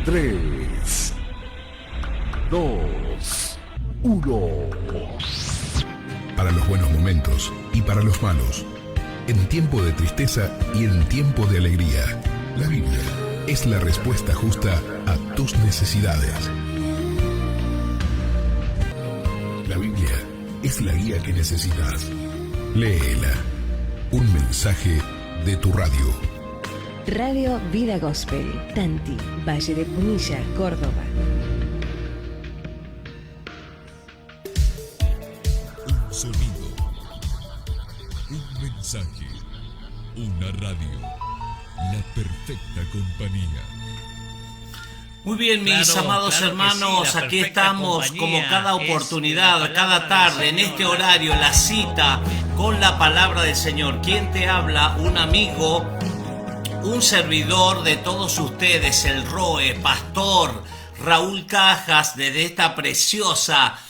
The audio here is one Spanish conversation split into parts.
3, 2, 1. Para los buenos momentos y para los malos, en tiempo de tristeza y en tiempo de alegría, la Biblia es la respuesta justa a tus necesidades. La Biblia es la guía que necesitas. Léela. Un mensaje de tu radio. Radio Vida Gospel, Tanti, Valle de Punilla, Córdoba. Un sonido, un mensaje, una radio, la perfecta compañía. Muy bien, mis amados hermanos, sí, aquí estamos como cada oportunidad, cada tarde, en este horario, la cita con la palabra del Señor. ¿Quién te habla? Un amigo, un servidor de todos ustedes, el ROE, Pastor Raúl Cajas, desde esta preciosa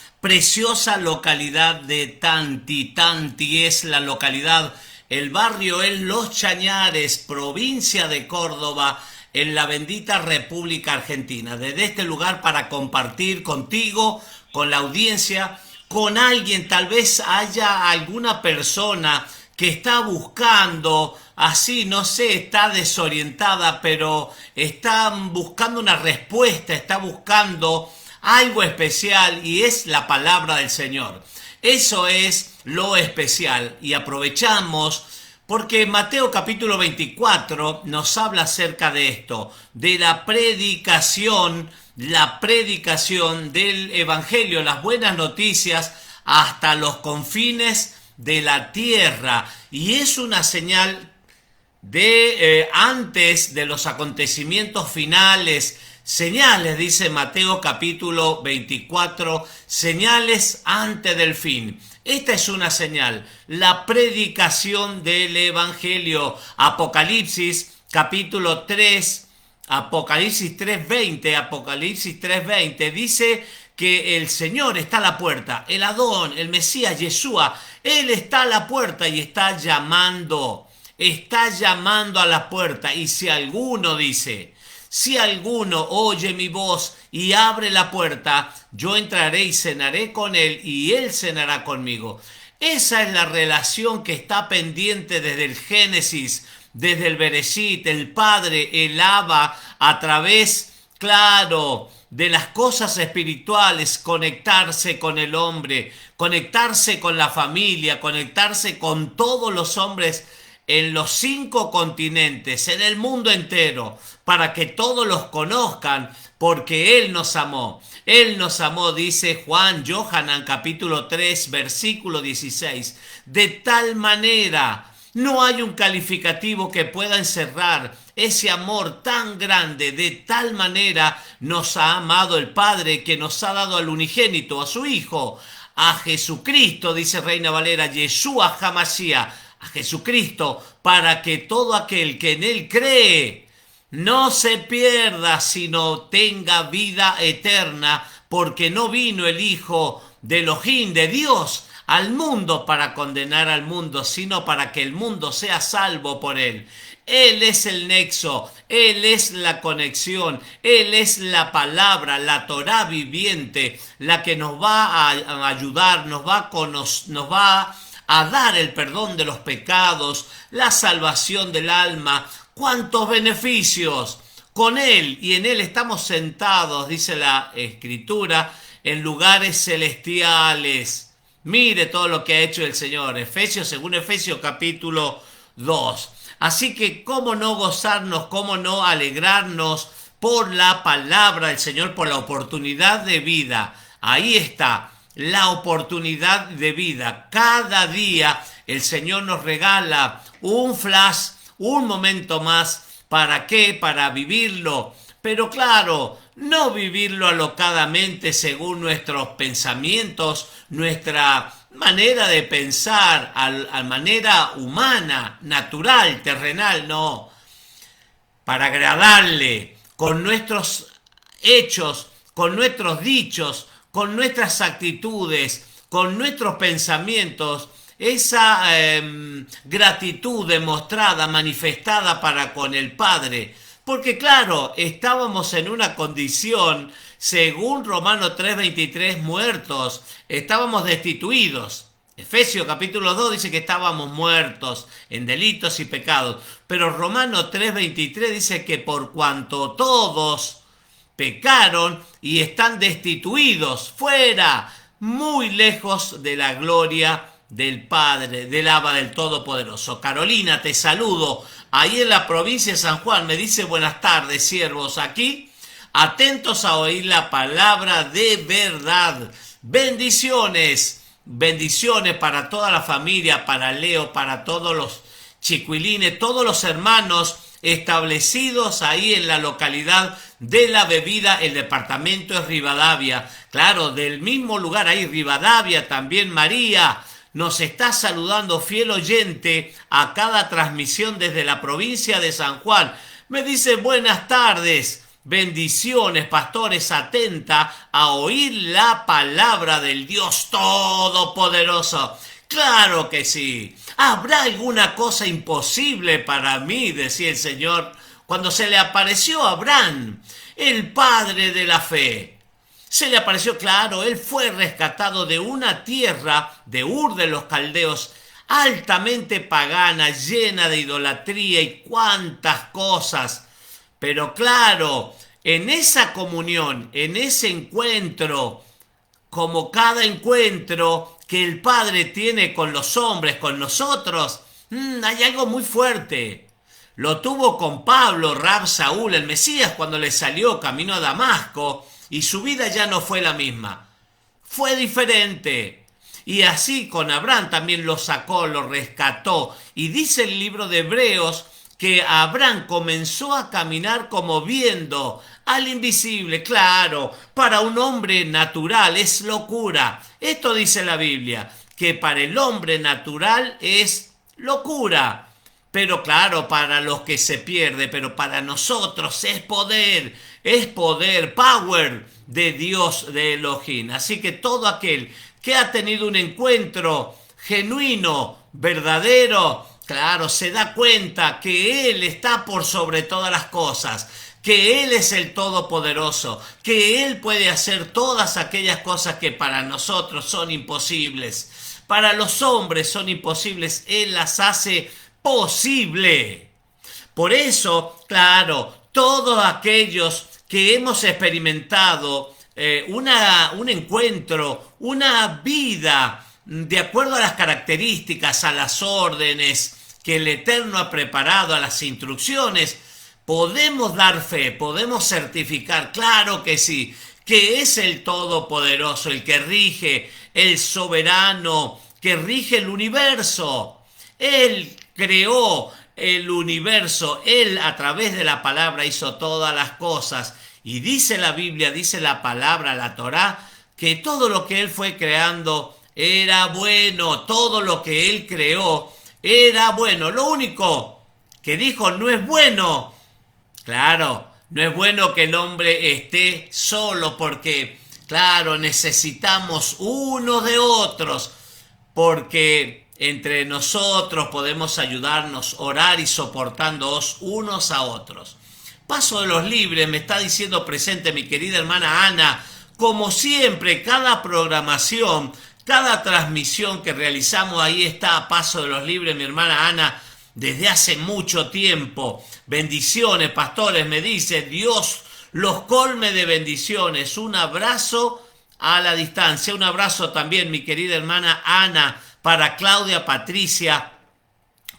localidad de Tanti. Tanti es la localidad, el barrio es Los Chañares, provincia de Córdoba, en la bendita República Argentina. Desde este lugar para compartir contigo, con la audiencia, con alguien, tal vez haya alguna persona que está buscando, así, no sé, está desorientada, pero está buscando una respuesta, está buscando algo especial y es la palabra del Señor. Eso es lo especial y aprovechamos porque Mateo capítulo 24 nos habla acerca de esto, de la predicación del Evangelio, las buenas noticias hasta los confines de la tierra. Y es una señal de antes de los acontecimientos finales, señales, dice Mateo capítulo 24, señales antes del fin. Esta es una señal, la predicación del Evangelio. Apocalipsis capítulo 3, Apocalipsis 3:20 dice que el Señor está a la puerta, el Adón, el Mesías, Yeshua, Él está a la puerta y está llamando a la puerta. Y si alguno oye mi voz y abre la puerta, yo entraré y cenaré con él y él cenará conmigo. Esa es la relación que está pendiente desde el Génesis, desde el Bereshit, el Padre, el Abba, a través, claro, de las cosas espirituales, conectarse con el hombre, conectarse con la familia, conectarse con todos los hombres en los 5 continentes, en el mundo entero, para que todos los conozcan, porque Él nos amó. Él nos amó, dice Johanan capítulo 3, versículo 16. De tal manera, no hay un calificativo que pueda encerrar ese amor tan grande. De tal manera nos ha amado el Padre, que nos ha dado al unigénito, a su Hijo, a Jesucristo, dice Reina Valera, Yeshua HaMashiach, a Jesucristo, para que todo aquel que en Él cree no se pierda, sino tenga vida eterna, porque no vino el Hijo de Elohim, de Dios, al mundo para condenar al mundo, sino para que el mundo sea salvo por Él. Él es el nexo, Él es la conexión, Él es la palabra, la Torá viviente, la que nos va a ayudar, nos va a dar el perdón de los pecados, la salvación del alma. ¡Cuántos beneficios! Con Él y en Él estamos sentados, dice la Escritura, en lugares celestiales. Mire todo lo que ha hecho el Señor. Según Efesios capítulo 2. Así que cómo no gozarnos, cómo no alegrarnos por la palabra del Señor, por la oportunidad de vida. Ahí está. La oportunidad de vida. Cada día el Señor nos regala un flash, un momento más. ¿Para qué? Para vivirlo. Pero claro, no vivirlo alocadamente según nuestros pensamientos, nuestra manera de pensar, a manera humana, natural, terrenal, no. Para agradarle con nuestros hechos, con nuestros dichos, con nuestras actitudes, con nuestros pensamientos, esa gratitud demostrada, manifestada para con el Padre, Porque claro, estábamos en una condición, según Romanos 3:23, muertos, estábamos destituidos. Efesios capítulo 2 dice que estábamos muertos en delitos y pecados, pero Romanos 3:23 dice que por cuanto todos pecaron y están destituidos, fuera, muy lejos de la gloria del Padre, del Abba, del Todopoderoso. Carolina, te saludo, ahí en la provincia de San Juan, me dice buenas tardes, siervos, aquí, atentos a oír la palabra de verdad. Bendiciones. Bendiciones para toda la familia, para Leo, para todos los chicuilines, todos los hermanos establecidos ahí en la localidad de La Bebida, el departamento es Rivadavia. Claro, del mismo lugar ahí, Rivadavia, también María nos está saludando, fiel oyente a cada transmisión desde la provincia de San Juan. Me dice buenas tardes. Bendiciones, pastores, atenta a oír la palabra del Dios Todopoderoso. Claro que sí. ¿Habrá alguna cosa imposible para mí?, decía el Señor cuando se le apareció a Abraham, el padre de la fe. Se le apareció, claro, él fue rescatado de una tierra de Ur de los Caldeos, altamente pagana, llena de idolatría y cuantas cosas. Pero claro, en esa comunión, en ese encuentro, como cada encuentro que el Padre tiene con los hombres, con nosotros, hay algo muy fuerte. Lo tuvo con Pablo, Rab Saúl, el Mesías, cuando le salió camino a Damasco, y su vida ya no fue la misma. Fue diferente. Y así con Abraham también lo sacó, lo rescató. Y dice el libro de Hebreos que Abraham comenzó a caminar como viendo al invisible. Claro, para un hombre natural es locura. Esto dice la Biblia, que para el hombre natural es locura. Pero claro, para los que se pierde, pero para nosotros es poder, power de Dios, de Elohim. Así que todo aquel que ha tenido un encuentro genuino, verdadero, claro, se da cuenta que Él está por sobre todas las cosas, que Él es el Todopoderoso, que Él puede hacer todas aquellas cosas que para nosotros son imposibles. Para los hombres son imposibles, Él las hace posible. Por eso, claro, todos aquellos que hemos experimentado un encuentro, una vida de acuerdo a las características, a las órdenes que el Eterno ha preparado, a las instrucciones, podemos dar fe, podemos certificar, claro que sí, que es el Todopoderoso, el que rige, el soberano, que rige el universo. Él creó el universo, Él a través de la palabra hizo todas las cosas. Y dice la Biblia, dice la palabra, la Torá, que todo lo que Él fue creando era bueno, todo lo que Él creó era bueno. Lo único que dijo no es bueno, claro, no es bueno que el hombre esté solo, porque, claro, necesitamos unos de otros, porque entre nosotros podemos ayudarnos, orar y soportándonos unos a otros. Paso de los Libres, me está diciendo presente mi querida hermana Ana. Como siempre, cada programación, cada transmisión que realizamos, ahí está a Paso de los Libres, mi hermana Ana, desde hace mucho tiempo. Bendiciones, pastores, me dice, Dios los colme de bendiciones. Un abrazo a la distancia, un abrazo también, mi querida hermana Ana, para Claudia Patricia,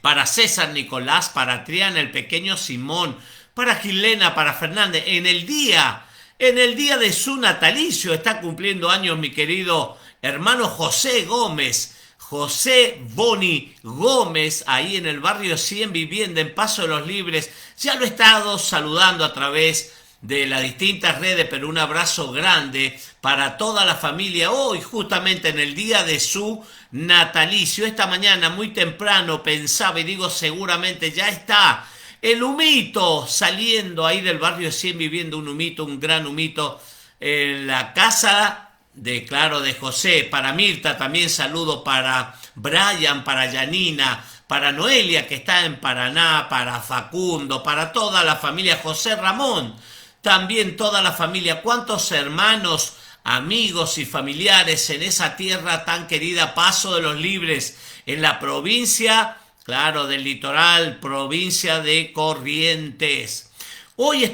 para César Nicolás, para Triana, el pequeño Simón, para Gilena, para Fernández, en el día de su natalicio, está cumpliendo años mi querido hermano José Gómez, José Boni Gómez, ahí en el barrio 100 Vivienda, en Paso de los Libres. Ya lo he estado saludando a través de las distintas redes, pero un abrazo grande para toda la familia hoy, justamente en el día de su natalicio. Esta mañana muy temprano pensaba y digo, seguramente ya está el humito saliendo ahí del barrio 100 Viviendo, un humito, un gran humito en la casa de, claro, de José. Para Mirta también saludo, para Brian, para Yanina, para Noelia que está en Paraná, para Facundo, para toda la familia José Ramón, también toda la familia, cuántos hermanos, amigos y familiares en esa tierra tan querida, Paso de los Libres, en la provincia, claro, del Litoral, provincia de Corrientes. Hoy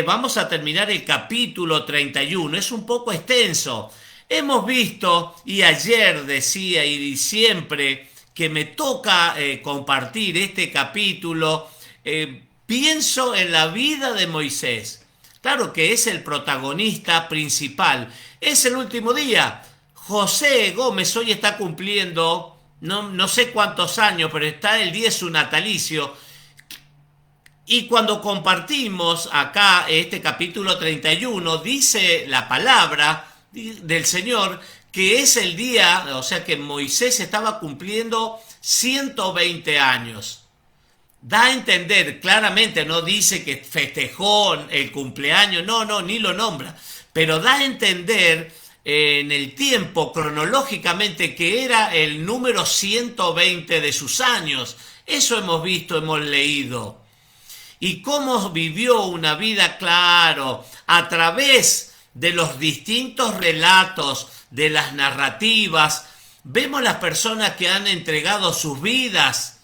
vamos a terminar el capítulo 31, es un poco extenso. Hemos visto, y ayer decía, y siempre que me toca compartir este capítulo, pienso en la vida de Moisés. Claro que es el protagonista principal. Es el último día. José Gómez hoy está cumpliendo, no sé cuántos años, pero está el día de su natalicio. Y cuando compartimos acá este capítulo 31, dice la palabra del Señor que es el día, o sea que Moisés estaba cumpliendo 120 años. Da a entender claramente, no dice que festejó el cumpleaños, no, ni lo nombra, pero da a entender en el tiempo cronológicamente que era el número 120 de sus años. Eso hemos visto, hemos leído. Y cómo vivió una vida, claro, a través de los distintos relatos, de las narrativas, vemos las personas que han entregado sus vidas.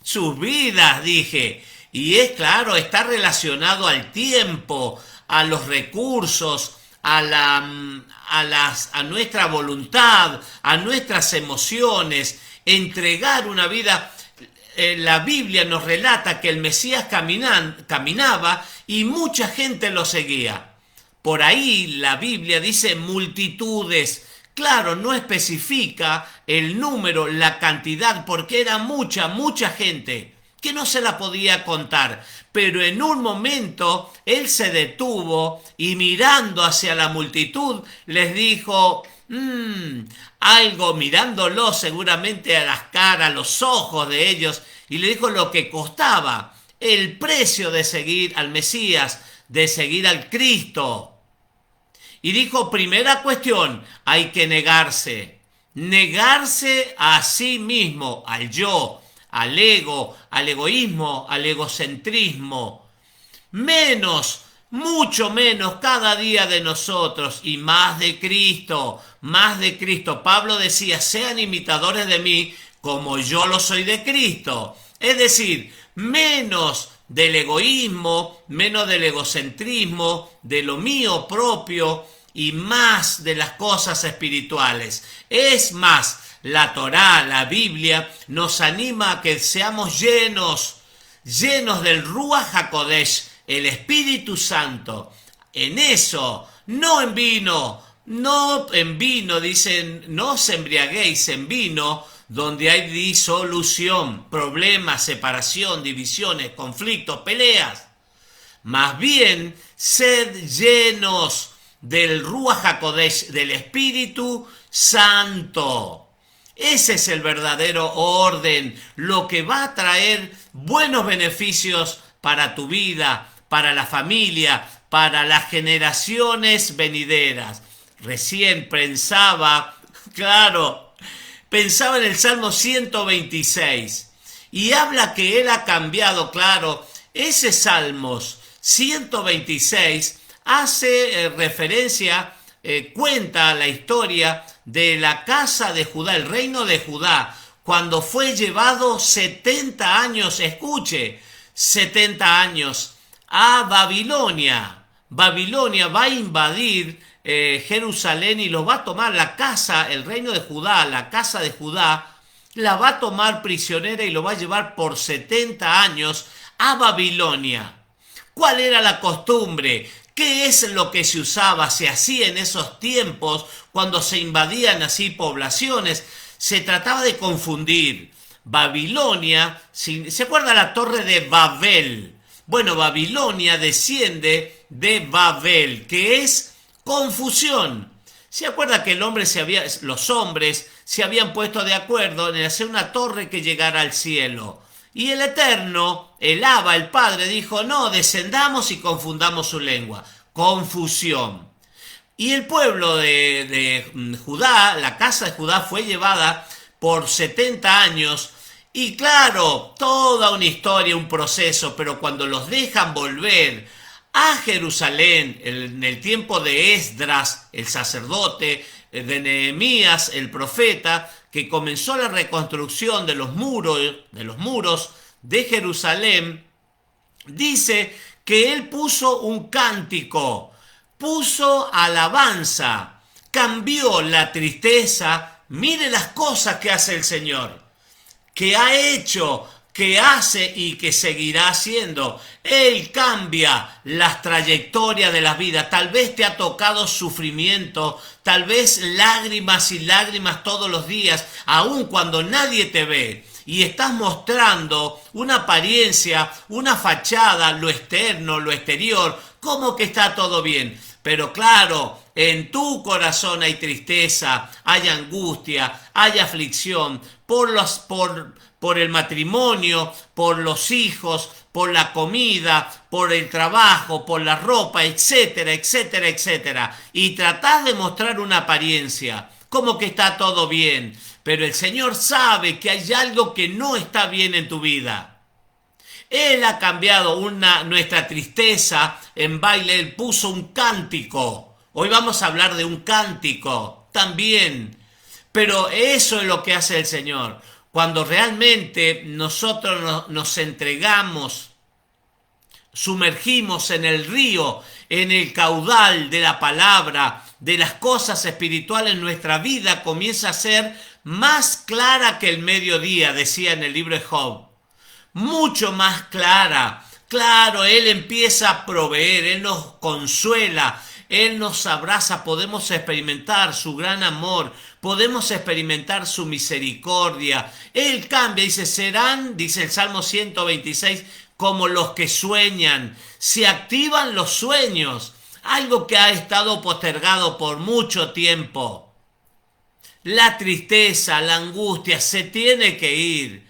Sus vidas, dije. Y es claro, está relacionado al tiempo, a los recursos, a nuestra voluntad, a nuestras emociones. Entregar una vida. La Biblia nos relata que el Mesías caminaba y mucha gente lo seguía. Por ahí la Biblia dice multitudes. Claro, no especifica el número, la cantidad, porque era mucha gente que no se la podía contar. Pero en un momento él se detuvo y mirando hacia la multitud les dijo algo, mirándolo seguramente a las caras, a los ojos de ellos, y le dijo lo que costaba, el precio de seguir al Mesías, de seguir al Cristo. Y dijo, primera cuestión, hay que negarse a sí mismo, al yo, al ego, al egoísmo, al egocentrismo. Mucho menos cada día de nosotros y más de Cristo. Pablo decía, sean imitadores de mí como yo lo soy de Cristo. Es decir, menos del egoísmo, menos del egocentrismo, de lo mío propio y más de las cosas espirituales. Es más, la Torá, la Biblia, nos anima a que seamos llenos del Ruach HaKodesh, el Espíritu Santo. En eso, no en vino, dicen, no os embriaguéis en vino, donde hay disolución, problemas, separación, divisiones, conflictos, peleas. Más bien, sed llenos del Ruach HaKodesh, del Espíritu Santo. Ese es el verdadero orden, lo que va a traer buenos beneficios para tu vida, para la familia, para las generaciones venideras. Recién pensaba en el Salmo 126 y habla que él ha cambiado, claro, ese Salmos 126 hace referencia, cuenta la historia de la casa de Judá, el reino de Judá, cuando fue llevado 70 años, escuche, 70 años a Babilonia. Babilonia va a invadir Jerusalén y los va a tomar la casa, el reino de Judá, la casa de Judá, la va a tomar prisionera y lo va a llevar por 70 años a Babilonia. ¿Cuál era la costumbre? ¿Qué es lo que se usaba, se hacía en esos tiempos cuando se invadían así poblaciones? Se trataba de confundir. Babilonia, ¿se acuerda la torre de Babel? Bueno, Babilonia desciende de Babel, que es confusión. ¿Se acuerda que los hombres se habían puesto de acuerdo en hacer una torre que llegara al cielo? Y el Eterno, el Abba, el Padre, dijo, no, descendamos y confundamos su lengua. Confusión. Y el pueblo de Judá, la casa de Judá fue llevada por 70 años. Y claro, toda una historia, un proceso, pero cuando los dejan volver a Jerusalén en el tiempo de Esdras, el sacerdote, de Nehemías, el profeta, que comenzó la reconstrucción de los muros de Jerusalén, dice que él puso un cántico, puso alabanza, cambió la tristeza. Mire las cosas que hace el Señor, que ha hecho, que hace y que seguirá haciendo. Él cambia las trayectorias de la vida. Tal vez te ha tocado sufrimiento, tal vez lágrimas y lágrimas todos los días, aun cuando nadie te ve. Y estás mostrando una apariencia, una fachada, lo externo, lo exterior, como que está todo bien. Pero claro, en tu corazón hay tristeza, hay angustia, hay aflicción por el matrimonio, por los hijos, por la comida, por el trabajo, por la ropa, etcétera, etcétera, etcétera. Y tratás de mostrar una apariencia, como que está todo bien. Pero el Señor sabe que hay algo que no está bien en tu vida. Él ha cambiado nuestra tristeza en baile. Él puso un cántico. Hoy vamos a hablar de un cántico también. Pero eso es lo que hace el Señor. Cuando realmente nosotros nos entregamos, sumergimos en el río, en el caudal de la palabra, de las cosas espirituales, nuestra vida comienza a ser más clara que el mediodía, decía en el libro de Job. Mucho más clara. Claro, Él empieza a proveer, Él nos consuela, Él nos abraza, podemos experimentar su gran amor, podemos experimentar su misericordia. Él cambia, dice, serán, dice el Salmo 126, como los que sueñan. Se activan los sueños, algo que ha estado postergado por mucho tiempo. La tristeza, la angustia se tiene que ir.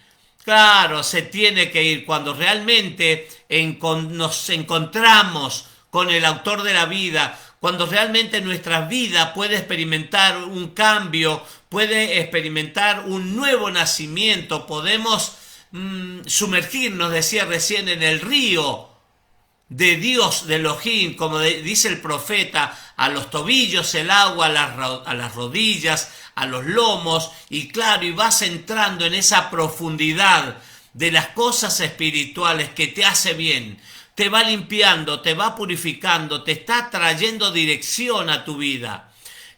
Claro, se tiene que ir cuando realmente nos encontramos con el autor de la vida, cuando realmente nuestra vida puede experimentar un cambio, puede experimentar un nuevo nacimiento, podemos sumergirnos, decía recién, en el río de Dios, de Elohim, como dice el profeta, a los tobillos el agua, a las rodillas, a los lomos, y claro, y vas entrando en esa profundidad de las cosas espirituales que te hace bien, te va limpiando, te va purificando, te está trayendo dirección a tu vida.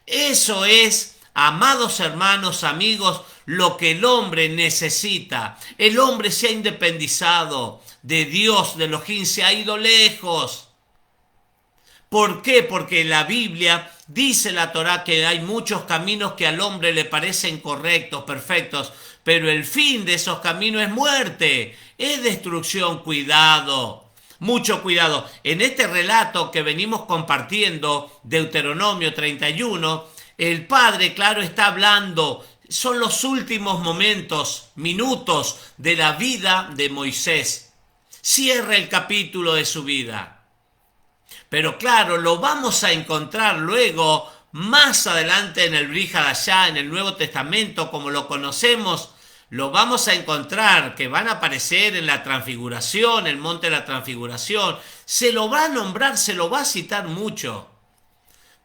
Eso es, amados hermanos, amigos, lo que el hombre necesita. El hombre se ha independizado de Dios, de Elohim, se ha ido lejos. ¿Por qué? Porque la Biblia dice, la Torá, que hay muchos caminos que al hombre le parecen correctos, perfectos, pero el fin de esos caminos es muerte, es destrucción. Cuidado, mucho cuidado. En este relato que venimos compartiendo, Deuteronomio 31, el Padre, claro, está hablando, son los últimos momentos, minutos de la vida de Moisés. Cierra el capítulo de su vida. Pero claro, lo vamos a encontrar luego, más adelante en el Brit Hadashah, en el Nuevo Testamento, como lo conocemos, lo vamos a encontrar, que van a aparecer en la Transfiguración, el Monte de la Transfiguración. Se lo va a nombrar, se lo va a citar mucho.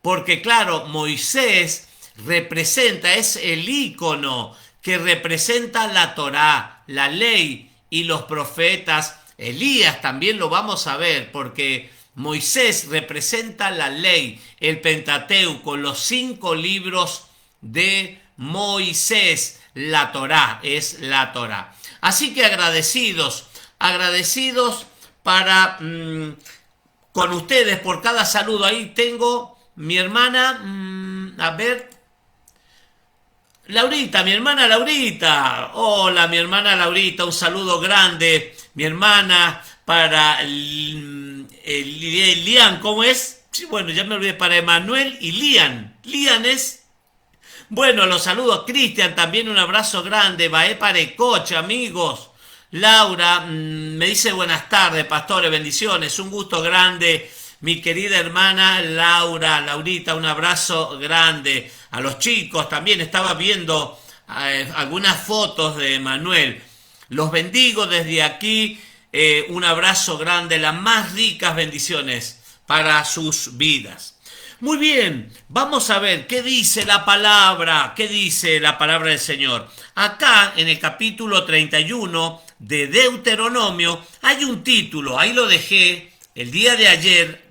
Porque claro, Moisés representa, es el ícono que representa la Torá, la ley y los profetas. Elías también lo vamos a ver, porque Moisés representa la ley, el Pentateuco, los 5 libros de Moisés. La Torá es la Torá. Así que agradecidos para con ustedes por cada saludo. Ahí tengo mi hermana, a ver, Laurita, mi hermana Laurita. Hola, mi hermana Laurita, un saludo grande, mi hermana, para Lian, ¿cómo es? Sí, bueno, ya me olvidé, para Emanuel y Lian. Lian es... Bueno, los saludos. Cristian, también un abrazo grande. Baé Parecoche, amigos. Laura, me dice buenas tardes, pastores, bendiciones. Un gusto grande, mi querida hermana Laura. Laurita, un abrazo grande. A los chicos también, estaba viendo algunas fotos de Manuel. Los bendigo desde aquí, un abrazo grande, las más ricas bendiciones para sus vidas. Muy bien, vamos a ver qué dice la palabra del Señor. Acá en el capítulo 31 de Deuteronomio hay un título, ahí lo dejé el día de ayer,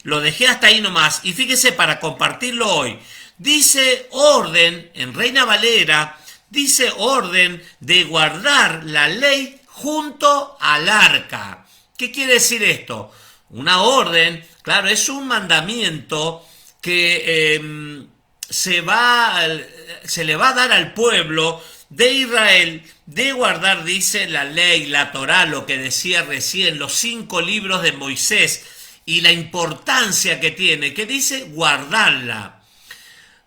lo dejé hasta ahí nomás, y fíjese para compartirlo hoy. Dice orden, en Reina Valera, dice orden de guardar la ley junto al arca. ¿Qué quiere decir esto? Una orden, claro, es un mandamiento que se le va a dar al pueblo de Israel de guardar, dice, la ley, la Torá, lo que decía recién, los 5 libros de Moisés y la importancia que tiene, que dice guardarla.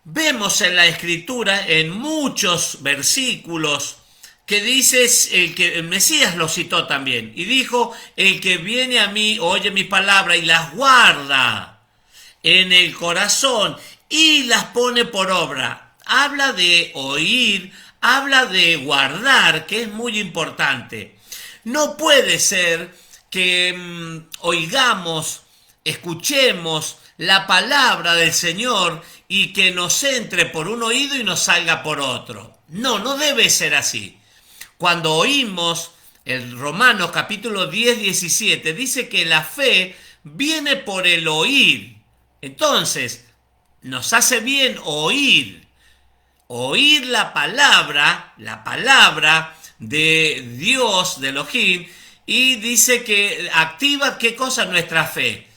Vemos en la Escritura, en muchos versículos, que dice, el Mesías lo citó también, y dijo, el que viene a mí, oye mi palabra y las guarda en el corazón y las pone por obra. Habla de oír, habla de guardar, que es muy importante. No puede ser que oigamos, escuchemos la palabra del Señor y que nos entre por un oído y nos salga por otro. No, no debe ser así. Cuando oímos el Romanos capítulo 10, 17, dice que la fe viene por el oír. Entonces, nos hace bien oír la palabra de Dios, de Elohim, y dice que activa ¿qué cosa? Nuestra fe.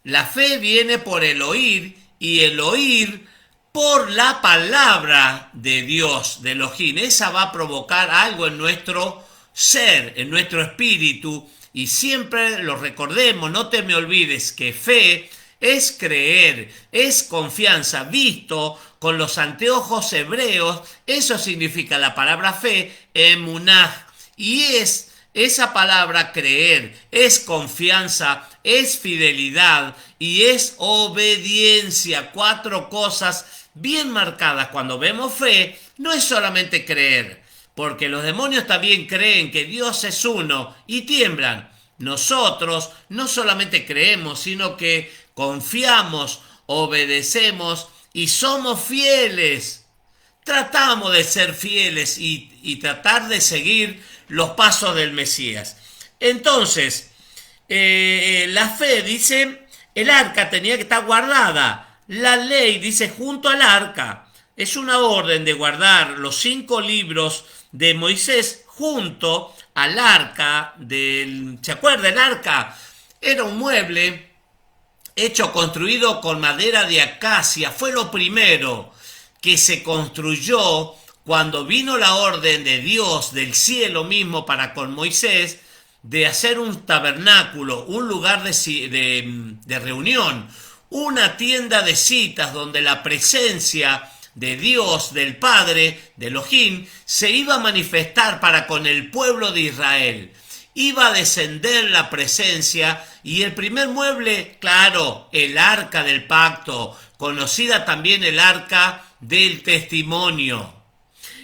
La fe viene por el oír y el oír por la palabra de Dios, de Elohim. Esa va a provocar algo en nuestro ser, en nuestro espíritu, y siempre lo recordemos, no te me olvides que fe es creer, es confianza, visto con los anteojos hebreos, eso significa la palabra fe, emunah, y es esa palabra creer, es confianza, es fidelidad y es obediencia. 4 cosas bien marcadas. Cuando vemos fe, no es solamente creer, porque los demonios también creen que Dios es uno y tiemblan. Nosotros no solamente creemos, sino que confiamos, obedecemos y somos fieles. Tratamos de ser fieles y tratar de seguir los pasos del Mesías. Entonces, la fe, dice, el arca tenía que estar guardada. La ley, dice, junto al arca. Es una orden de guardar los 5 libros de Moisés junto al arca ¿se acuerda? El arca era un mueble construido con madera de acacia. Fue lo primero que se construyó cuando vino la orden de Dios del cielo mismo para con Moisés de hacer un tabernáculo, un lugar de reunión, una tienda de citas donde la presencia de Dios, del Padre, de Elohim, se iba a manifestar para con el pueblo de Israel. Iba a descender la presencia y el primer mueble, claro, el arca del pacto, conocida también el arca del testimonio.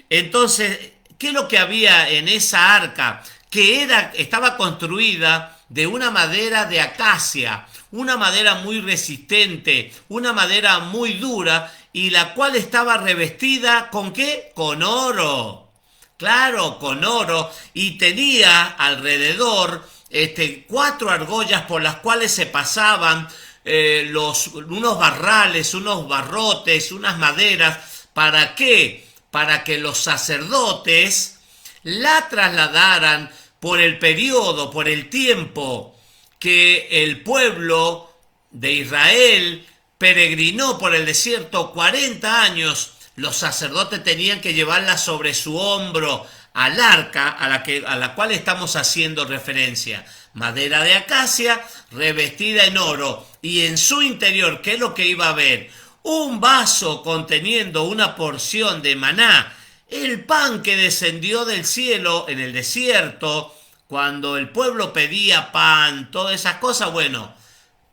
Entonces, ¿qué es lo que había en esa arca? Que estaba construida de una madera de acacia, una madera muy resistente, una madera muy dura, y la cual estaba revestida ¿con qué? Con oro. Claro, con oro, y tenía alrededor 4 argollas por las cuales se pasaban unos barrales, unos barrotes, unas maderas. ¿Para qué? Para que los sacerdotes la trasladaran por el periodo, por el tiempo que el pueblo de Israel peregrinó por el desierto 40 años. Los sacerdotes tenían que llevarla sobre su hombro al arca a la cual estamos haciendo referencia. Madera de acacia revestida en oro, y en su interior, ¿qué es lo que iba a haber? Un vaso conteniendo una porción de maná, el pan que descendió del cielo en el desierto, cuando el pueblo pedía pan, todas esas cosas. Bueno,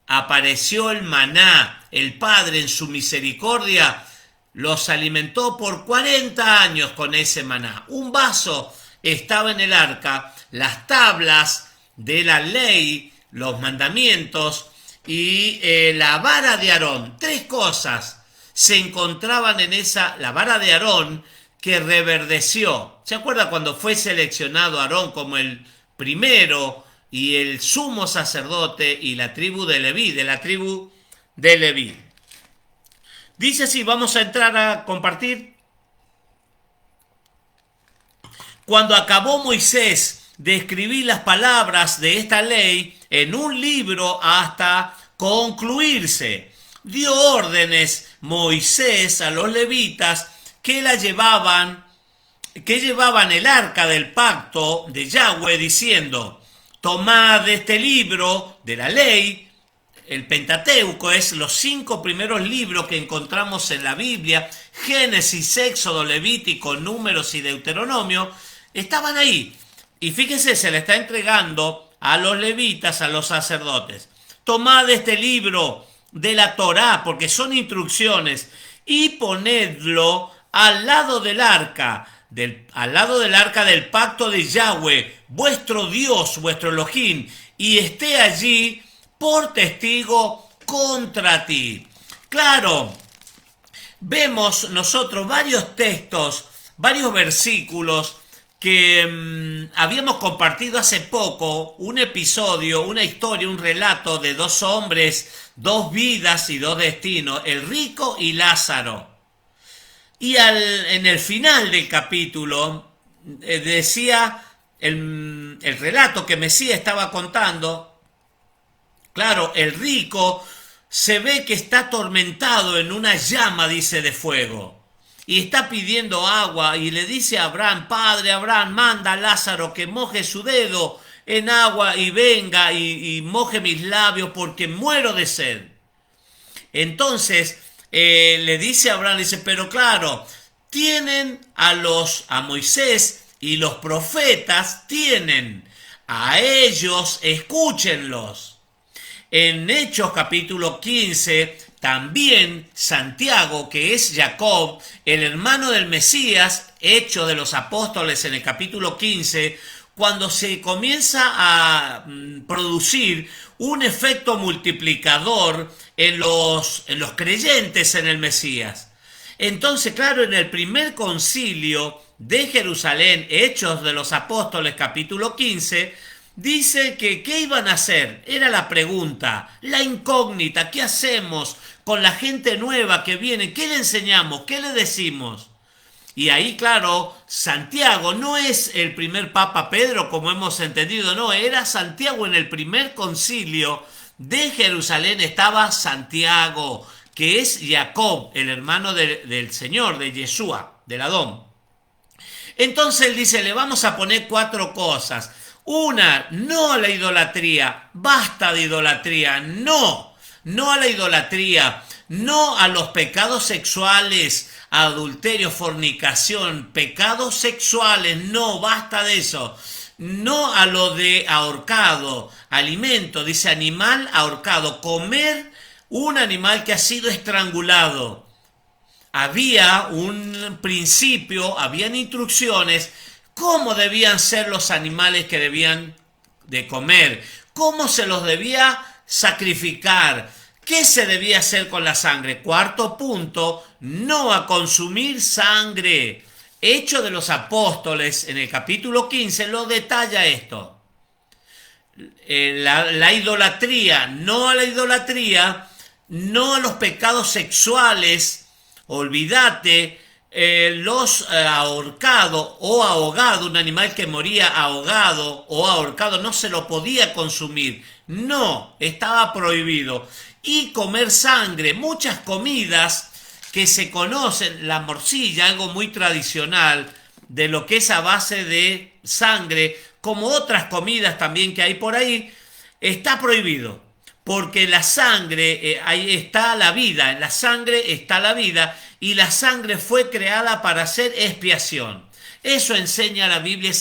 apareció el maná, el Padre en su misericordia los alimentó por 40 años con ese maná. Un vaso estaba en el arca, las tablas de la ley, los mandamientos y la vara de Aarón. 3 cosas se encontraban en la vara de Aarón que reverdeció. ¿Se acuerda cuando fue seleccionado Aarón como el primero y el sumo sacerdote y la tribu de Leví, de la tribu de Leví? Dice así, vamos a entrar a compartir. Cuando acabó Moisés de escribir las palabras de esta ley en un libro hasta concluirse, dio órdenes Moisés a los levitas que llevaban el arca del pacto de Yahweh, diciendo: tomad este libro de la ley. El Pentateuco es los 5 primeros libros que encontramos en la Biblia: Génesis, Éxodo, Levítico, Números y Deuteronomio. Estaban ahí. Y fíjense, se le está entregando a los levitas, a los sacerdotes. Tomad este libro de la Torá, porque son instrucciones, y ponedlo al lado del arca, del pacto de Yahweh, vuestro Dios, vuestro Elohim, y esté allí por testigo contra ti. Claro, vemos nosotros varios textos, varios versículos que habíamos compartido hace poco, un episodio, una historia, un relato de 2 hombres, 2 vidas y 2 destinos, el rico y Lázaro. Y en el final del capítulo decía el relato que Mesías estaba contando. Claro, el rico se ve que está atormentado en una llama, dice, de fuego. Y está pidiendo agua y le dice a Abraham: Padre Abraham, manda a Lázaro que moje su dedo en agua y venga y moje mis labios porque muero de sed. Entonces le dice a Abraham, dice: pero claro, tienen a Moisés y los profetas, tienen a ellos, escúchenlos. En Hechos capítulo 15, también Santiago, que es Jacob, el hermano del Mesías, Hechos de los Apóstoles en el capítulo 15, cuando se comienza a producir un efecto multiplicador en los creyentes en el Mesías. Entonces, claro, en el primer concilio de Jerusalén, Hechos de los Apóstoles capítulo 15, dice que ¿qué iban a hacer? Era la pregunta, la incógnita. ¿Qué hacemos con la gente nueva que viene? ¿Qué le enseñamos? ¿Qué le decimos? Y ahí, claro, Santiago no es el primer Papa Pedro, como hemos entendido, no, era Santiago. En el primer concilio de Jerusalén estaba Santiago, que es Jacob, el hermano del Señor, de Yeshua, del Adón. Entonces él dice, le vamos a poner 4 cosas. Una, no a la idolatría, basta de idolatría, no a la idolatría, no a los pecados sexuales, adulterio, fornicación, pecados sexuales, no, basta de eso. No a lo de ahorcado, alimento, dice animal ahorcado, comer un animal que ha sido estrangulado. Había un principio, habían instrucciones, cómo debían ser los animales que debían de comer, cómo se los debía sacrificar, qué se debía hacer con la sangre. 4 punto, no a consumir sangre. Hechos de los Apóstoles, en el capítulo 15, lo detalla esto. La idolatría, no a la idolatría, no a los pecados sexuales, olvídate. Los ahorcados o ahogado, un animal que moría ahogado o ahorcado no se lo podía consumir, no, estaba prohibido. Y comer sangre, muchas comidas que se conocen, la morcilla, algo muy tradicional de lo que es a base de sangre, como otras comidas también que hay por ahí, está prohibido. Porque la sangre, ahí está la vida, en la sangre está la vida, y la sangre fue creada para hacer expiación. Eso enseña la Biblia,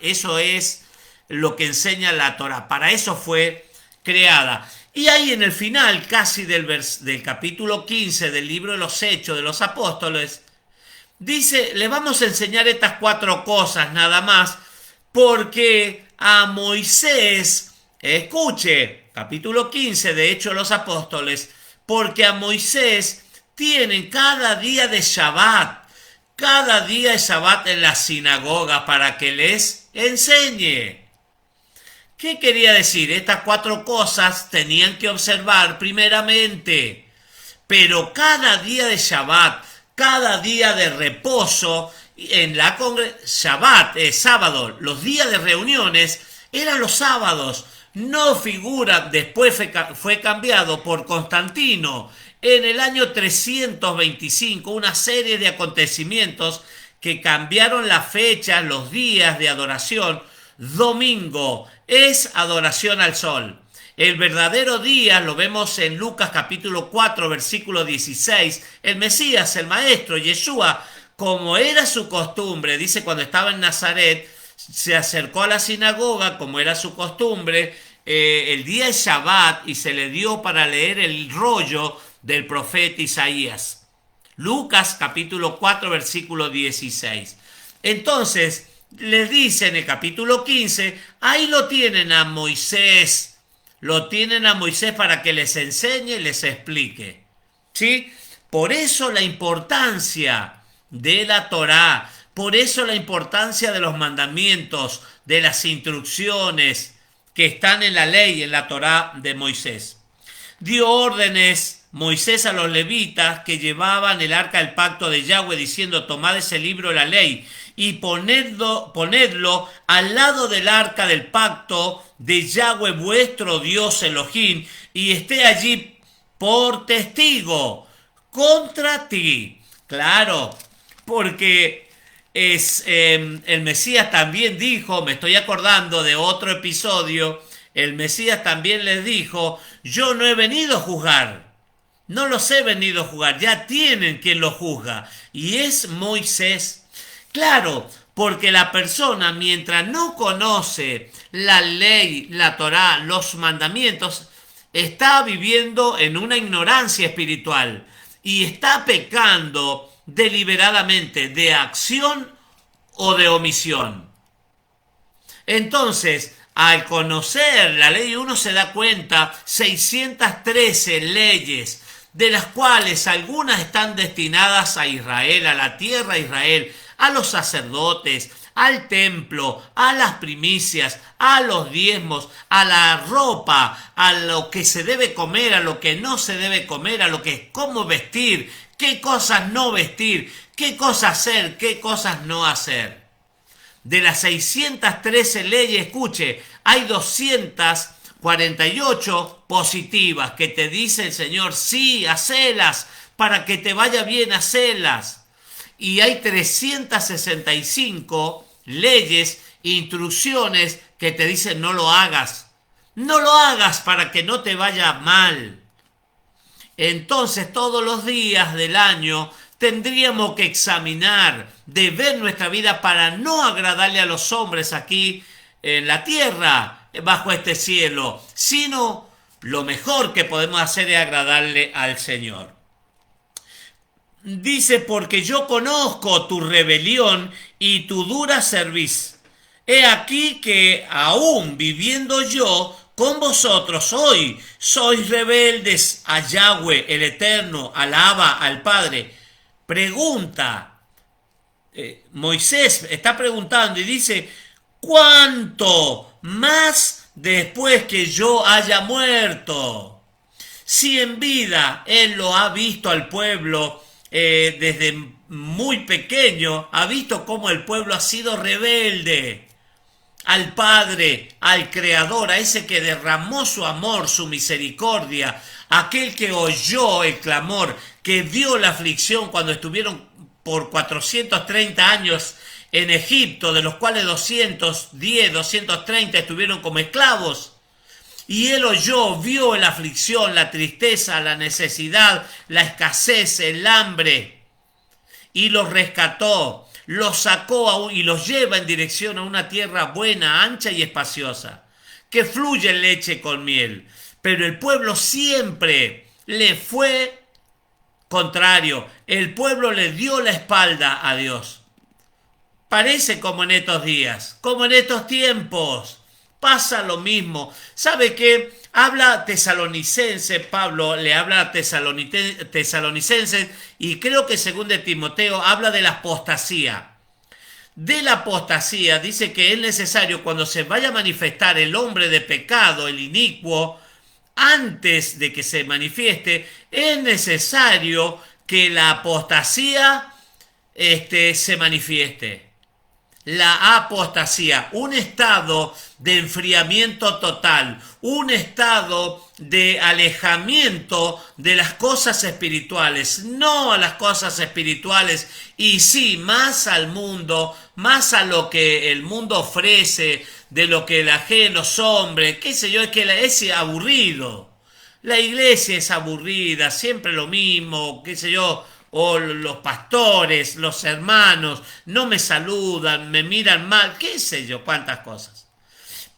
eso es lo que enseña la Torá, para eso fue creada. Y ahí en el final, casi del capítulo 15 del libro de los Hechos de los Apóstoles, dice, le vamos a enseñar estas 4 cosas nada más, porque a Moisés, escuche, capítulo 15 de Hechos de los Apóstoles, porque a Moisés tienen cada día de Shabbat en la sinagoga para que les enseñe. ¿Qué quería decir? Estas 4 cosas tenían que observar primeramente, pero cada día de Shabbat, cada día de reposo, en la Shabbat es sábado, los días de reuniones eran los sábados, no figura, después fue cambiado por Constantino en el año 325, una serie de acontecimientos que cambiaron las fechas, los días de adoración. Domingo es adoración al sol. El verdadero día lo vemos en Lucas capítulo 4 versículo 16. El Mesías, el Maestro, Yeshua, como era su costumbre, dice cuando estaba en Nazaret, se acercó a la sinagoga como era su costumbre, el día de Shabbat, y se le dio para leer el rollo del profeta Isaías. Lucas capítulo 4 versículo 16. Entonces les dice en el capítulo 15, ahí lo tienen a Moisés para que les enseñe y les explique. ¿Sí? Por eso la importancia de la Torá, por eso la importancia de los mandamientos, de las instrucciones que están en la ley, en la Torá de Moisés. Dio órdenes Moisés a los levitas que llevaban el arca del pacto de Yahweh, diciendo, tomad ese libro de la ley y ponedlo al lado del arca del pacto de Yahweh vuestro Dios Elohim, y esté allí por testigo contra ti. Claro, porque el Mesías también dijo, me estoy acordando de otro episodio, el Mesías también les dijo, yo no he venido a juzgar, no los he venido a juzgar, ya tienen quien los juzga, y es Moisés. Claro, porque la persona, mientras no conoce la ley, la Torá, los mandamientos, está viviendo en una ignorancia espiritual y está pecando deliberadamente de acción o de omisión. Entonces, al conocer la ley, uno se da cuenta, 613 leyes, de las cuales algunas están destinadas a Israel, a la tierra de Israel, a los sacerdotes, al templo, a las primicias, a los diezmos, a la ropa, a lo que se debe comer, a lo que no se debe comer, a lo que cómo vestir, qué cosas no vestir, qué cosas hacer, qué cosas no hacer. De las 613 leyes, escuche, hay 248 positivas que te dice el Señor, sí, hacelas, para que te vaya bien, hacelas. Y hay 365 leyes, instrucciones que te dicen no lo hagas. No lo hagas para que no te vaya mal. Entonces todos los días del año tendríamos que examinar, de ver nuestra vida para no agradarle a los hombres aquí en la tierra, bajo este cielo, sino lo mejor que podemos hacer es agradarle al Señor. Dice, porque yo conozco tu rebelión y tu dura cerviz. He aquí que aún viviendo yo con vosotros hoy, sois rebeldes a Yahweh el Eterno, al Abba, al Padre. Pregunta, Moisés está preguntando y dice, ¿cuánto más después que yo haya muerto? Si en vida él lo ha visto al pueblo, desde muy pequeño, ha visto cómo el pueblo ha sido rebelde al Padre, al Creador, a ese que derramó su amor, su misericordia, aquel que oyó el clamor, que vio la aflicción cuando estuvieron por 430 años en Egipto, de los cuales 230 estuvieron como esclavos. Y él oyó, vio la aflicción, la tristeza, la necesidad, la escasez, el hambre. Y los rescató, los sacó y los lleva en dirección a una tierra buena, ancha y espaciosa, que fluye leche con miel. Pero el pueblo siempre le fue contrario. El pueblo le dio la espalda a Dios. Parece como en estos días, como en estos tiempos. Pasa lo mismo. ¿Sabe qué? Habla Tesalonicense, Pablo le habla a Tesalonicenses, y creo que según de Timoteo habla de la apostasía. De la apostasía dice que es necesario, cuando se vaya a manifestar el hombre de pecado, el inicuo, antes de que se manifieste, es necesario que la apostasía se manifieste. La apostasía, un estado de enfriamiento total, un estado de alejamiento de las cosas espirituales, no a las cosas espirituales, y sí, más al mundo, más a lo que el mundo ofrece, de lo que la gente, los hombres, qué sé yo, es que es aburrido. La iglesia es aburrida, siempre lo mismo, qué sé yo, o los pastores, los hermanos, no me saludan, me miran mal, qué sé yo, cuántas cosas.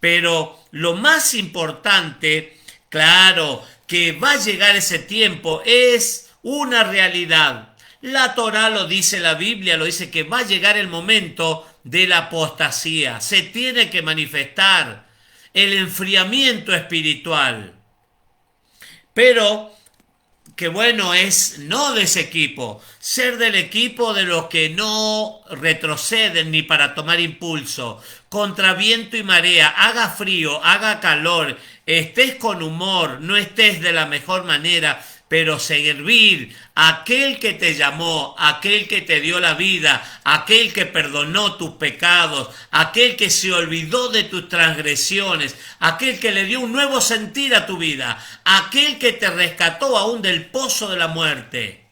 Pero lo más importante, claro, que va a llegar ese tiempo, es una realidad. La Torá lo dice, la Biblia lo dice, que va a llegar el momento de la apostasía. Se tiene que manifestar el enfriamiento espiritual. Pero que bueno es no de ese equipo, ser del equipo de los que no retroceden ni para tomar impulso, contra viento y marea, haga frío, haga calor, estés con humor, no estés de la mejor manera, pero servir a aquel que te llamó, aquel que te dio la vida, aquel que perdonó tus pecados, aquel que se olvidó de tus transgresiones, aquel que le dio un nuevo sentir a tu vida, aquel que te rescató aún del pozo de la muerte.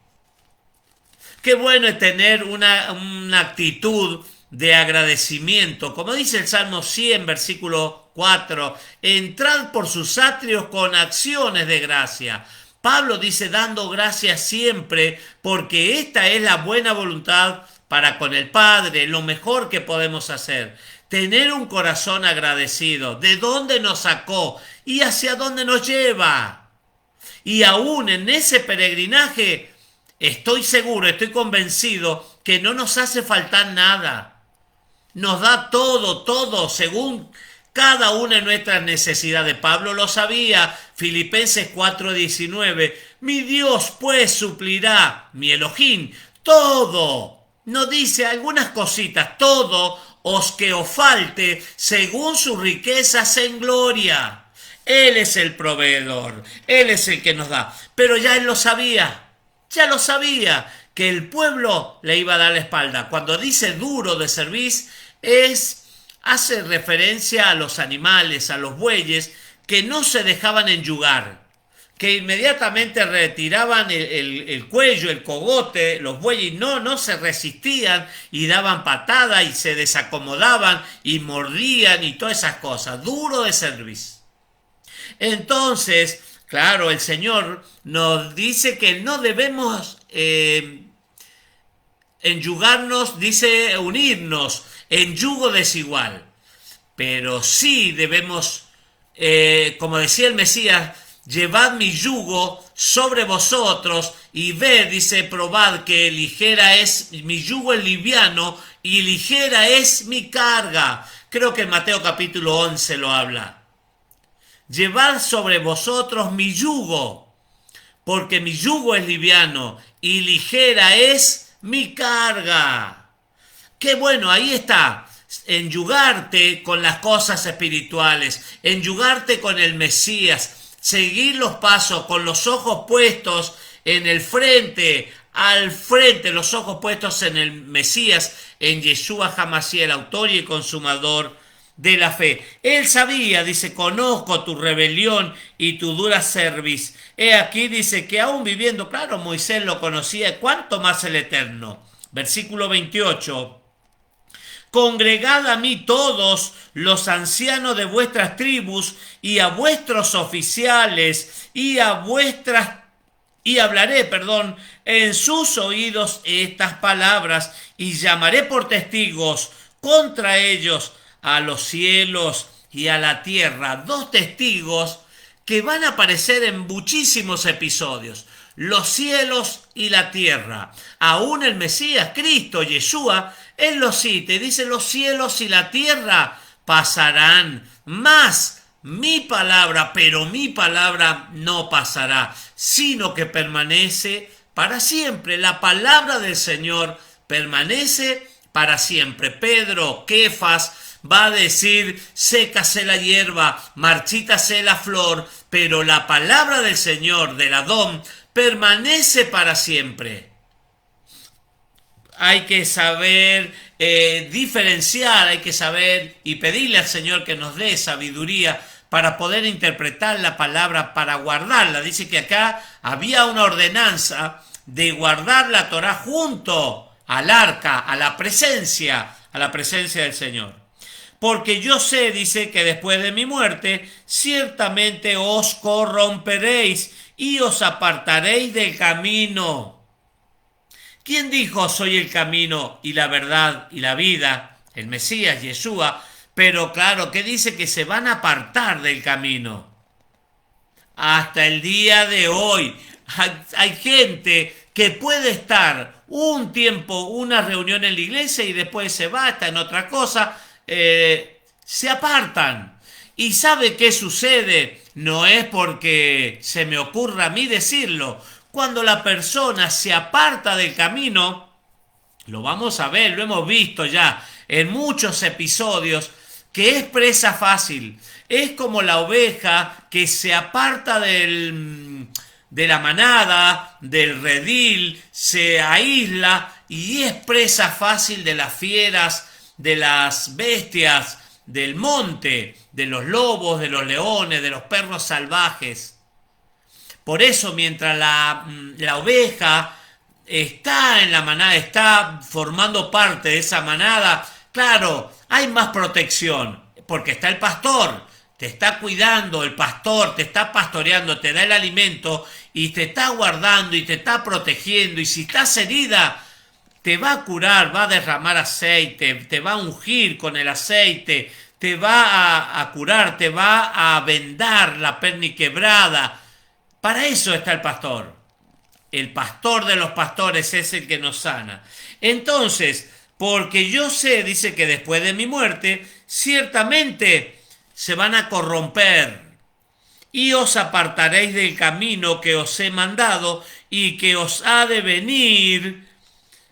Qué bueno es tener una actitud de agradecimiento. Como dice el Salmo 100, versículo 4, entrad por sus atrios con acciones de gracia. Pablo dice dando gracias siempre, porque esta es la buena voluntad para con el Padre, lo mejor que podemos hacer. Tener un corazón agradecido, de dónde nos sacó y hacia dónde nos lleva. Y aún en ese peregrinaje, estoy seguro, estoy convencido que no nos hace faltar nada. Nos da todo, según cada una de nuestras necesidades. Pablo lo sabía, Filipenses 4:19, mi Dios pues suplirá, mi Elohim, todo, no dice algunas cositas, todo os que os falte según sus riquezas en gloria. Él es el proveedor, Él es el que nos da, pero ya Él lo sabía, que el pueblo le iba a dar la espalda. Cuando dice duro de cerviz, hace referencia a los animales, a los bueyes, que no se dejaban enyugar, que inmediatamente retiraban el cuello, el cogote. Los bueyes no se resistían y daban patadas y se desacomodaban y mordían y todas esas cosas. Duro de cerviz. Entonces, claro, el Señor nos dice que no debemos enyugarnos, dice unirnos en yugo desigual, pero sí debemos, como decía el Mesías, llevad mi yugo sobre vosotros y ved, dice, probad que ligera es mi yugo, es liviano, y ligera es mi carga. Creo que en Mateo capítulo 11 lo habla. Llevad sobre vosotros mi yugo, porque mi yugo es liviano y ligera es mi carga. Qué bueno, ahí está, enyugarte con las cosas espirituales, enyugarte con el Mesías, seguir los pasos con los ojos puestos en el frente, al frente, los ojos puestos en el Mesías, en Yeshua HaMashiach, el autor y el consumador de la fe. Él sabía, dice, conozco tu rebelión y tu dura cerviz. He aquí, dice, que aún viviendo, claro, Moisés lo conocía, ¿cuánto más el Eterno? Versículo 28. Congregad a mí todos los ancianos de vuestras tribus y a vuestros oficiales y hablaré, en sus oídos estas palabras y llamaré por testigos contra ellos a los cielos y a la tierra. Dos testigos que van a aparecer en muchísimos episodios. Los cielos y la tierra. Aún el Mesías, Cristo, Yeshua, él lo cita y dice: los cielos y la tierra pasarán, mas mi palabra, pero mi palabra no pasará, sino que permanece para siempre. La palabra del Señor permanece para siempre. Pedro, Kefas, va a decir: sécase la hierba, marchítase la flor, pero la palabra del Señor, del Adón, permanece para siempre. Hay que saber diferenciar, hay que saber y pedirle al Señor que nos dé sabiduría para poder interpretar la palabra, para guardarla. Dice que acá había una ordenanza de guardar la Torá junto al arca, a la presencia del Señor. Porque yo sé, dice, que después de mi muerte, ciertamente os corromperéis y os apartaréis del camino. ¿Quién dijo: soy el camino y la verdad y la vida? El Mesías, Yeshua. Pero claro, ¿qué dice? Que se van a apartar del camino. Hasta el día de hoy hay gente que puede estar un tiempo, una reunión en la iglesia y después se va, está en otra cosa, se apartan. ¿Y sabe qué sucede? No es porque se me ocurra a mí decirlo. Cuando la persona se aparta del camino, lo vamos a ver, lo hemos visto ya en muchos episodios, que es presa fácil. Es como la oveja que se aparta de la manada, del redil, se aísla y es presa fácil de las fieras, de las bestias del monte, de los lobos, de los leones, de los perros salvajes. Por eso, mientras la oveja está en la manada, está formando parte de esa manada, claro, hay más protección, porque está el pastor, te está cuidando, el pastor te está pastoreando, te da el alimento y te está guardando y te está protegiendo. Y si estás herida, te va a curar, va a derramar aceite, te va a ungir con el aceite, te va a curar, te va a vendar la perni quebrada. Para eso está el pastor. El pastor de los pastores es el que nos sana. Entonces, porque yo sé, dice, que después de mi muerte, ciertamente se van a corromper y os apartaréis del camino que os he mandado y que os ha de venir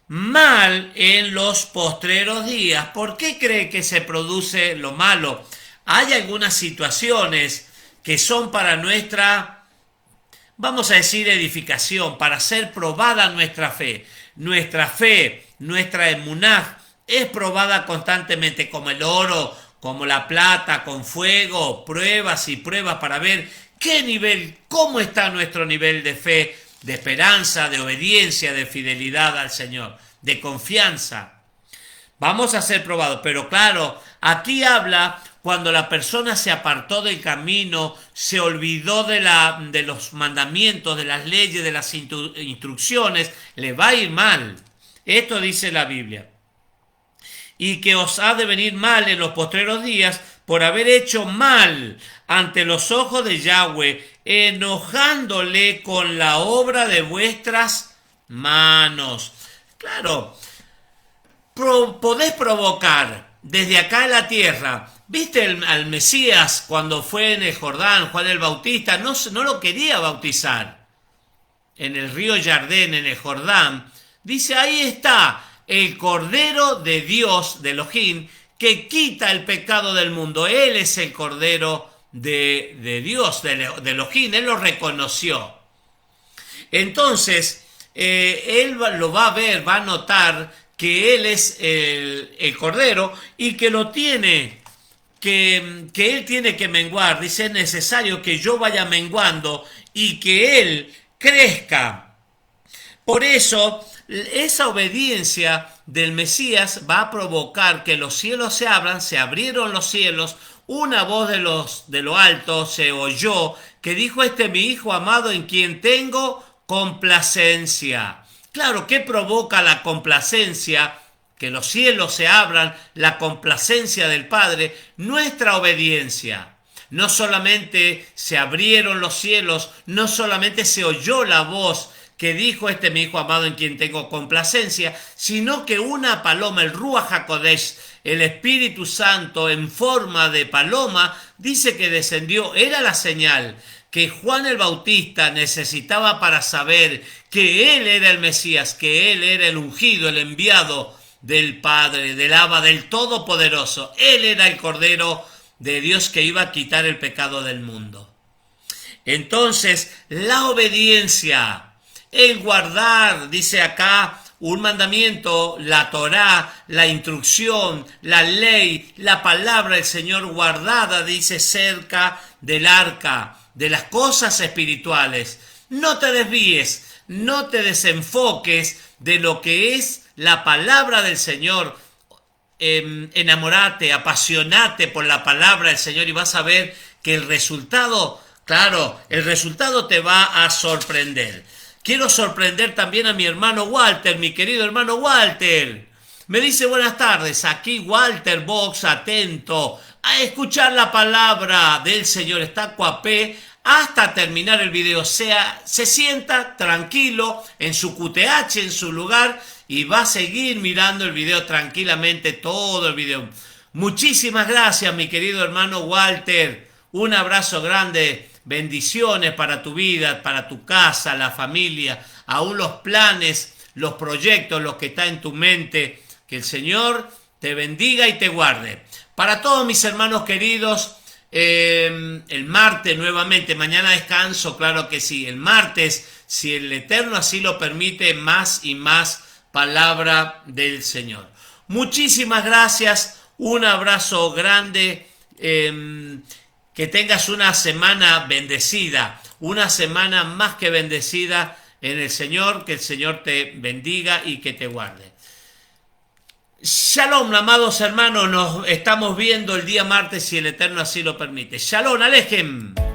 mal en los postreros días. ¿Por qué cree que se produce lo malo? Hay algunas situaciones que son para nuestra, vamos a decir, edificación, para ser probada nuestra fe. Nuestra emuná es probada constantemente, como el oro, como la plata, con fuego, pruebas y pruebas para ver qué nivel, cómo está nuestro nivel de fe, de esperanza, de obediencia, de fidelidad al Señor, de confianza. Vamos a ser probados, pero claro, aquí habla cuando la persona se apartó del camino, se olvidó de los mandamientos, de las leyes, de las instrucciones, le va a ir mal. Esto dice la Biblia. Y que os ha de venir mal en los postreros días por haber hecho mal ante los ojos de Yahweh, enojándole con la obra de vuestras manos. Claro, podés provocar desde acá en la tierra. ¿Viste al Mesías cuando fue en el Jordán? Juan el Bautista no lo quería bautizar. En el río Jardén, en el Jordán, dice: ahí está el Cordero de Dios, de Elohim, que quita el pecado del mundo. Él es el Cordero de Dios, de Elohim. Él lo reconoció. Entonces, él lo va a ver, va a notar que él es el Cordero y que lo tiene, que él tiene que menguar. Dice: es necesario que yo vaya menguando y que él crezca. Por eso, esa obediencia del Mesías va a provocar que los cielos se abran. Se abrieron los cielos, una voz de lo alto se oyó que dijo: este es mi Hijo amado en quien tengo complacencia. Claro, ¿qué provoca la complacencia? Que los cielos se abran, la complacencia del Padre, nuestra obediencia. No solamente se abrieron los cielos, no solamente se oyó la voz que dijo: este es mi hijo amado en quien tengo complacencia, sino que una paloma, el Ruach HaKodesh, el Espíritu Santo en forma de paloma, dice que descendió. Era la señal que Juan el Bautista necesitaba para saber que él era el Mesías, que él era el ungido, el enviado del Padre, del Abba, del Todopoderoso. Él era el Cordero de Dios que iba a quitar el pecado del mundo. Entonces, la obediencia, el guardar, dice acá, un mandamiento, la Torá, la instrucción, la ley, la palabra del Señor guardada, dice, cerca del arca, de las cosas espirituales. No te desvíes, no te desenfoques de lo que es la palabra del Señor. Enamorate, apasionate por la palabra del Señor y vas a ver que el resultado, claro, el resultado te va a sorprender. Quiero sorprender también a mi hermano Walter, mi querido hermano Walter. Me dice: buenas tardes, aquí Walter Box, atento a escuchar la palabra del Señor. Está cuapé hasta terminar el video. Se sienta tranquilo en su QTH, en su lugar, y va a seguir mirando el video tranquilamente, todo el video. Muchísimas gracias, mi querido hermano Walter. Un abrazo grande. Bendiciones para tu vida, para tu casa, la familia, aún los planes, los proyectos, los que está en tu mente. Que el Señor te bendiga y te guarde. Para todos mis hermanos queridos, el martes nuevamente, mañana descanso, claro que sí. El martes, si el Eterno así lo permite, más y más palabra del Señor. Muchísimas gracias, un abrazo grande. Que tengas una semana bendecida, una semana más que bendecida en el Señor, que el Señor te bendiga y que te guarde. Shalom, amados hermanos, nos estamos viendo el día martes si el Eterno así lo permite. Shalom, Alejem.